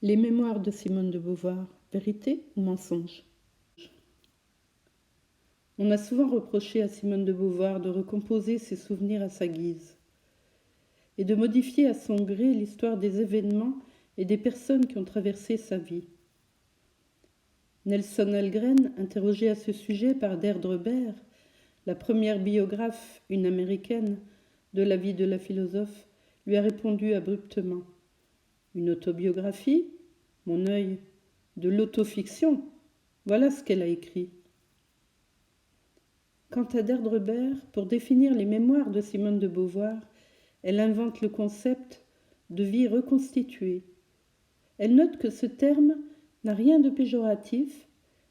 Les mémoires de Simone de Beauvoir, vérité ou mensonge? On a souvent reproché à Simone de Beauvoir de recomposer ses souvenirs à sa guise et de modifier à son gré l'histoire des événements et des personnes qui ont traversé sa vie. Nelson Algren, interrogé à ce sujet par Deirdre Baird, la première biographe, une américaine, de la vie de la philosophe, lui a répondu abruptement. Une autobiographie? Mon œil. De l'autofiction? Voilà ce qu'elle a écrit. Quant à Deirdre Baird, pour définir les mémoires de Simone de Beauvoir, elle invente le concept de vie reconstituée. Elle note que ce terme n'a rien de péjoratif,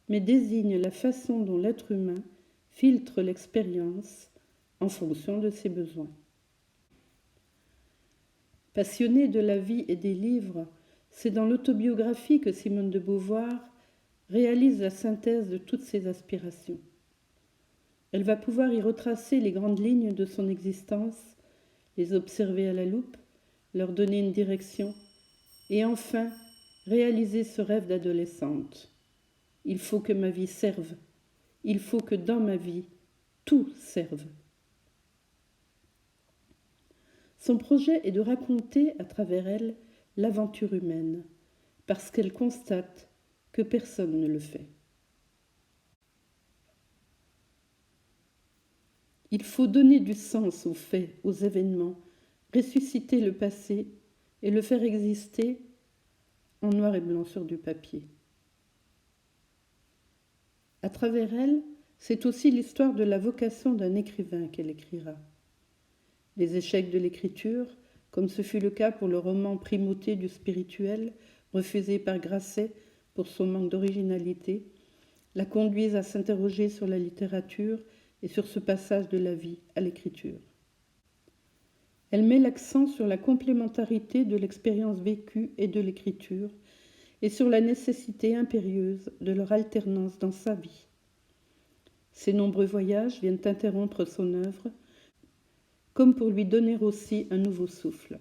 mais désigne la façon dont l'être humain filtre l'expérience en fonction de ses besoins. Passionnée de la vie et des livres, c'est dans l'autobiographie que Simone de Beauvoir réalise la synthèse de toutes ses aspirations. Elle va pouvoir y retracer les grandes lignes de son existence, les observer à la loupe, leur donner une direction, et enfin réaliser ce rêve d'adolescente. Il faut que ma vie serve, il faut que dans ma vie, tout serve. Son projet est de raconter à travers elle l'aventure humaine, parce qu'elle constate que personne ne le fait. Il faut donner du sens aux faits, aux événements, ressusciter le passé et le faire exister en noir et blanc sur du papier. À travers elle, c'est aussi l'histoire de la vocation d'un écrivain qu'elle écrira. Les échecs de l'écriture, comme ce fut le cas pour le roman primauté du spirituel, refusé par Grasset pour son manque d'originalité, la conduisent à s'interroger sur la littérature et sur ce passage de la vie à l'écriture. Elle met l'accent sur la complémentarité de l'expérience vécue et de l'écriture et sur la nécessité impérieuse de leur alternance dans sa vie. Ses nombreux voyages viennent interrompre son œuvre, comme pour lui donner aussi un nouveau souffle.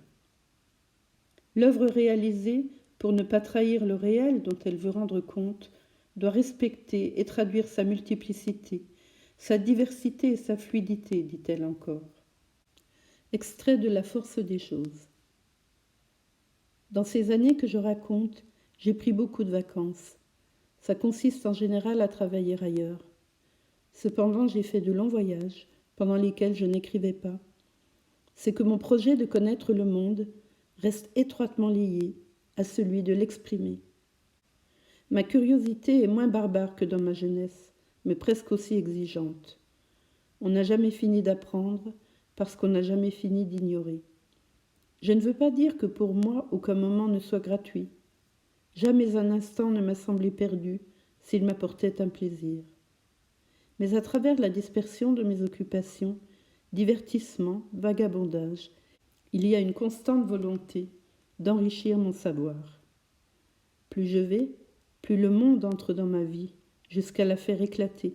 L'œuvre réalisée, pour ne pas trahir le réel dont elle veut rendre compte, doit respecter et traduire sa multiplicité, sa diversité et sa fluidité, dit-elle encore. Extrait de La force des choses. Dans ces années que je raconte, j'ai pris beaucoup de vacances. Ça consiste en général à travailler ailleurs. Cependant, j'ai fait de longs voyages, pendant lesquels je n'écrivais pas. C'est que mon projet de connaître le monde reste étroitement lié à celui de l'exprimer. Ma curiosité est moins barbare que dans ma jeunesse, mais presque aussi exigeante. On n'a jamais fini d'apprendre parce qu'on n'a jamais fini d'ignorer. Je ne veux pas dire que pour moi, aucun moment ne soit gratuit. Jamais un instant ne m'a semblé perdu s'il m'apportait un plaisir. Mais à travers la dispersion de mes occupations, divertissement, vagabondage, il y a une constante volonté d'enrichir mon savoir. Plus je vais, plus le monde entre dans ma vie, jusqu'à la faire éclater.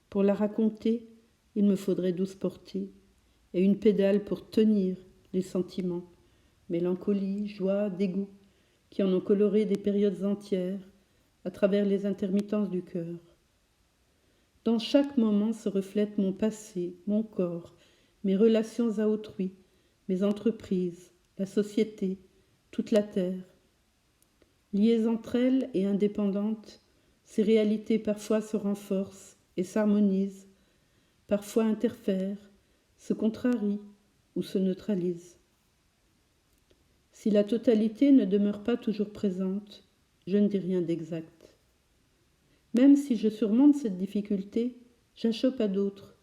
Pour la raconter, il me faudrait 12 portées et une pédale pour tenir les sentiments, mélancolie, joie, dégoût, qui en ont coloré des périodes entières à travers les intermittences du cœur. Dans chaque moment se reflète mon passé, mon corps, mes relations à autrui, mes entreprises, la société, toute la terre. Liées entre elles et indépendantes, ces réalités parfois se renforcent et s'harmonisent, parfois interfèrent, se contrarient ou se neutralisent. Si la totalité ne demeure pas toujours présente, je ne dis rien d'exact. Même si je surmonte cette difficulté, j'achoppe à d'autres.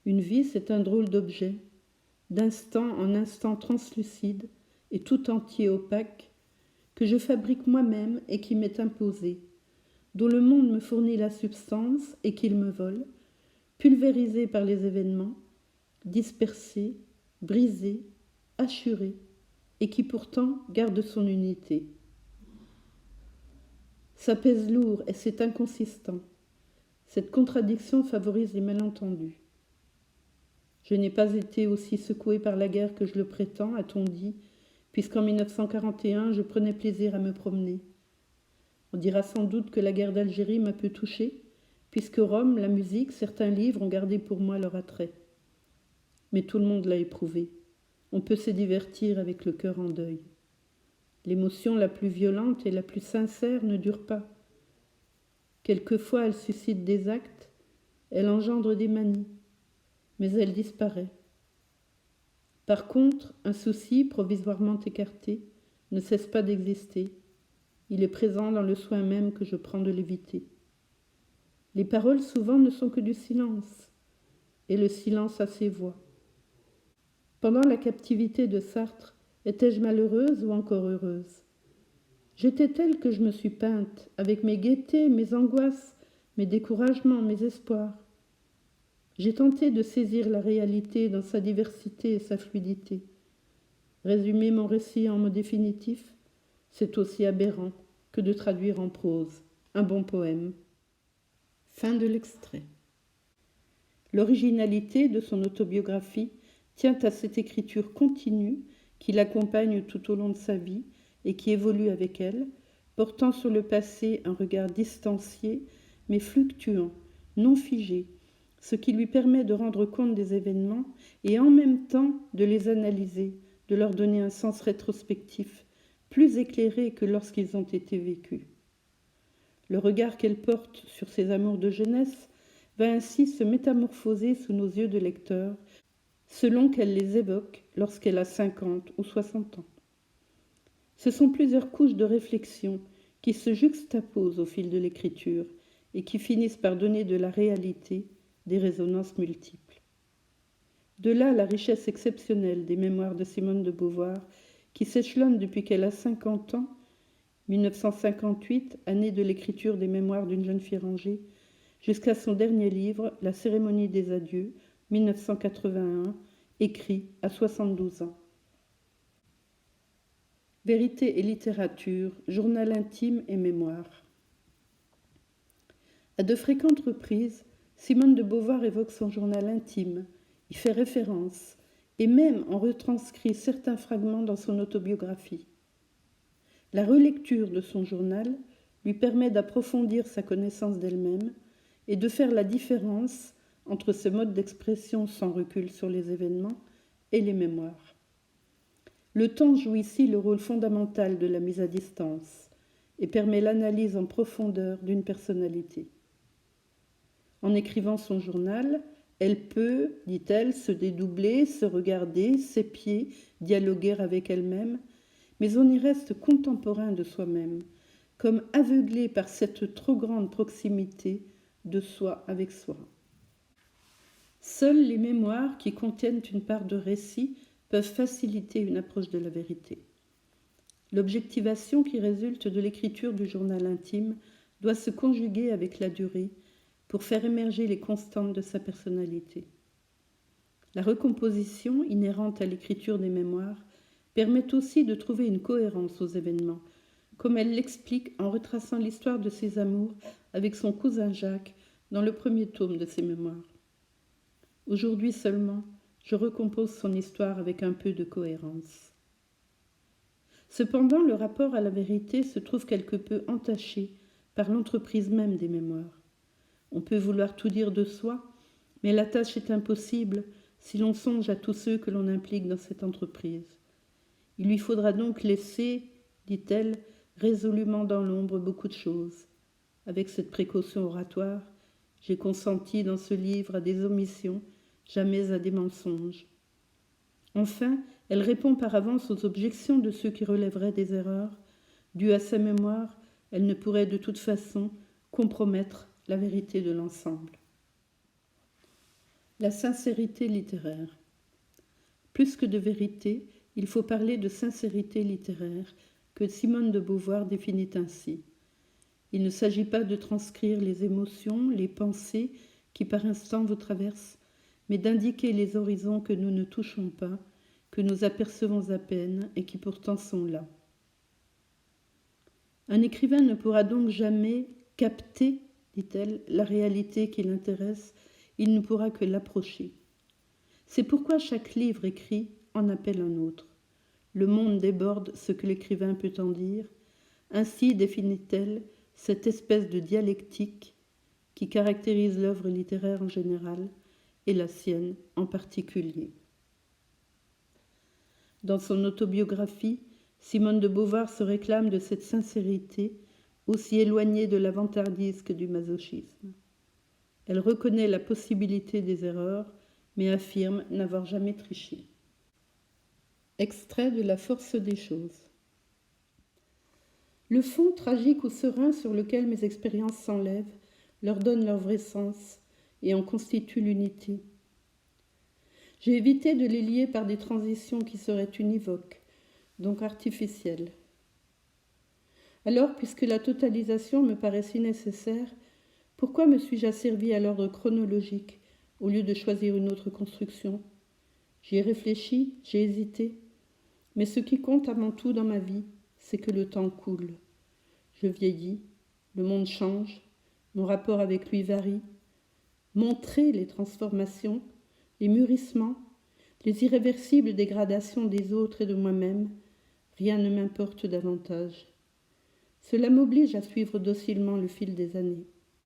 Une vie, c'est un drôle d'objet, d'instant en instant translucide et tout entier opaque, que je fabrique moi-même et qui m'est imposé, dont le monde me fournit la substance et qu'il me vole, pulvérisé par les événements, dispersé, brisé, hachuré, et qui pourtant garde son unité. Ça pèse lourd et c'est inconsistant. Cette contradiction favorise les malentendus. Je n'ai pas été aussi secouée par la guerre que je le prétends, a-t-on dit, puisqu'en 1941, je prenais plaisir à me promener. On dira sans doute que la guerre d'Algérie m'a peu touchée, puisque Rome, la musique, certains livres ont gardé pour moi leur attrait. Mais tout le monde l'a éprouvé. On peut se divertir avec le cœur en deuil. L'émotion la plus violente et la plus sincère ne dure pas. Quelquefois, elle suscite des actes, elle engendre des manies, mais elle disparaît. Par contre, un souci, provisoirement écarté, ne cesse pas d'exister. Il est présent dans le soin même que je prends de l'éviter. Les paroles souvent ne sont que du silence, et le silence a ses voix. Pendant la captivité de Sartre, étais-je malheureuse ou encore heureuse? J'étais telle que je me suis peinte, avec mes gaietés, mes angoisses, mes découragements, mes espoirs. J'ai tenté de saisir la réalité dans sa diversité et sa fluidité. Résumer mon récit en mots définitifs, c'est aussi aberrant que de traduire en prose un bon poème. Fin de l'extrait. L'originalité de son autobiographie tient à cette écriture continue qui l'accompagne tout au long de sa vie et qui évolue avec elle, portant sur le passé un regard distancié mais fluctuant, non figé, ce qui lui permet de rendre compte des événements et en même temps de les analyser, de leur donner un sens rétrospectif, plus éclairé que lorsqu'ils ont été vécus. Le regard qu'elle porte sur ses amours de jeunesse va ainsi se métamorphoser sous nos yeux de lecteurs, selon qu'elle les évoque lorsqu'elle a 50 ou 60 ans. Ce sont plusieurs couches de réflexion qui se juxtaposent au fil de l'écriture et qui finissent par donner de la réalité des résonances multiples. De là la richesse exceptionnelle des mémoires de Simone de Beauvoir qui s'échelonnent depuis qu'elle a 50 ans, 1958, année de l'écriture des mémoires d'une jeune fille rangée, jusqu'à son dernier livre, La cérémonie des adieux, 1981, écrit à 72 ans. Vérité et littérature, journal intime et mémoire. À de fréquentes reprises, Simone de Beauvoir évoque son journal intime, y fait référence, et même en retranscrit certains fragments dans son autobiographie. La relecture de son journal lui permet d'approfondir sa connaissance d'elle-même et de faire la différence entre ce mode d'expression sans recul sur les événements et les mémoires. Le temps joue ici le rôle fondamental de la mise à distance et permet l'analyse en profondeur d'une personnalité. En écrivant son journal, elle peut, dit-elle, se dédoubler, se regarder, s'épier, dialoguer avec elle-même, mais on y reste contemporain de soi-même, comme aveuglé par cette trop grande proximité de soi avec soi. Seules les mémoires qui contiennent une part de récit peuvent faciliter une approche de la vérité. L'objectivation qui résulte de l'écriture du journal intime doit se conjuguer avec la durée pour faire émerger les constantes de sa personnalité. La recomposition inhérente à l'écriture des mémoires permet aussi de trouver une cohérence aux événements, comme elle l'explique en retraçant l'histoire de ses amours avec son cousin Jacques dans le premier tome de ses mémoires. Aujourd'hui seulement, je recompose son histoire avec un peu de cohérence. Cependant, le rapport à la vérité se trouve quelque peu entaché par l'entreprise même des mémoires. On peut vouloir tout dire de soi, mais la tâche est impossible si l'on songe à tous ceux que l'on implique dans cette entreprise. Il lui faudra donc laisser, dit-elle, résolument dans l'ombre beaucoup de choses. Avec cette précaution oratoire, j'ai consenti dans ce livre à des omissions, jamais à des mensonges. Enfin, elle répond par avance aux objections de ceux qui relèveraient des erreurs. Due à sa mémoire, elle ne pourrait de toute façon compromettre la vérité de l'ensemble. La sincérité littéraire. Plus que de vérité, il faut parler de sincérité littéraire, que Simone de Beauvoir définit ainsi. Il ne s'agit pas de transcrire les émotions, les pensées qui par instant vous traversent, mais d'indiquer les horizons que nous ne touchons pas, que nous apercevons à peine et qui pourtant sont là. Un écrivain ne pourra donc jamais capter, dit-elle, la réalité qui l'intéresse, il ne pourra que l'approcher. C'est pourquoi chaque livre écrit en appelle un autre. le monde déborde ce que l'écrivain peut en dire. Ainsi définit-elle cette espèce de dialectique qui caractérise l'œuvre littéraire en général et la sienne en particulier. Dans son autobiographie, Simone de Beauvoir se réclame de cette sincérité aussi éloignée de l'avantardisme que du masochisme. Elle reconnaît la possibilité des erreurs, mais affirme n'avoir jamais triché. Extrait de La force des choses. Le fond tragique ou serein sur lequel mes expériences s'enlèvent leur donne leur vrai sens et en constitue l'unité. J'ai évité de les lier par des transitions qui seraient univoques, donc artificielles. Alors, puisque la totalisation me paraît si nécessaire, pourquoi me suis-je asservie à l'ordre chronologique au lieu de choisir une autre construction? J'y ai réfléchi, j'ai hésité, mais ce qui compte avant tout dans ma vie, c'est que le temps coule. Je vieillis, le monde change, mon rapport avec lui varie. Montrer les transformations, les mûrissements, les irréversibles dégradations des autres et de moi-même, rien ne m'importe davantage. Cela m'oblige à suivre docilement le fil des années.